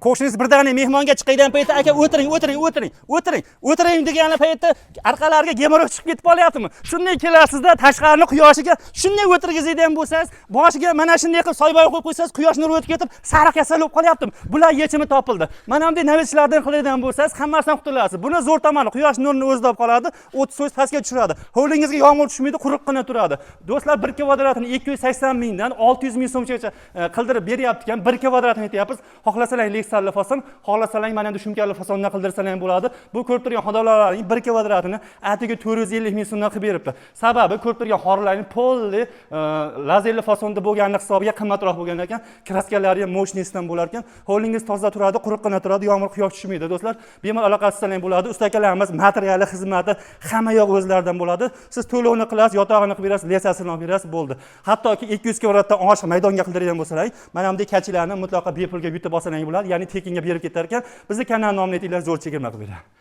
qo'shningiz birdaniga mehmonga chiqadigan paytda aka o'tiring degan paytda orqalariga gemoroy chiqib ketib qolyaptimi? Shunday kelasizda tashqarini quyoshiga shunday o'tirgizadigan bo'lsangiz, boshiga mana shunday qilib soyboy qo'yib qo'ysangiz, quyosh nuri o'tib ketib, sariq kasal bo'lib qolyaptimi? Bular yechimi topildi. Mana bunday navbatchilardan qiladigan bo'lsangiz, hammasidan qutulasiz. Buni zo'r tomoni quyosh nurini o'zida olib qoladi, 30% pastga tushiradi. Hovlingizga yomg'ir tushmaydi, quruqqina turadi. Do'stlar, 1 kvadratini 280 mingdan 600 ming so'mgacha qildirib beryapti ekan. 1 kvadratini aytyapmiz. Xohlasalang leksalli fason, xohlasalang mana endi shumkali fasondan qildirsalang bo'ladi. Bu ko'rib turgan xodolarning 1 kvadratini atiga 450 ming so'mdan qilib beribdi. Sababi ko'rib turgan xorlarning polli lazerli fasonda bo'lganlik hisobiga qimmatroq bo'lgan ekan. Kraskalari ham mo'shnisidan bo'lar ekan. Hovlingiz toza turadi, quruqqina turadi, yomg'ir quyosh tushmaydi do'stlar. Bemalol aloqa qilsalang bo'ladi. Ustakalarimiz materiali, xizmati hamma yo'q o'zlaridan bo'ladi. Siz to'lovni qilasiz, yotog'ini qilib berasiz, lesasini olib berasiz, bo'ldi. Hattoki 200 kvadratdan oshiq maydonga qildirgan bo'lsalar, mana bunday kachilarni mutlaqo bepulga yutib olsangiz bo'ladi. Ya'ni tekinga berib ketar ekan. Bizni kanal nomini aytinglar, zo'r chegirma qilib beradi.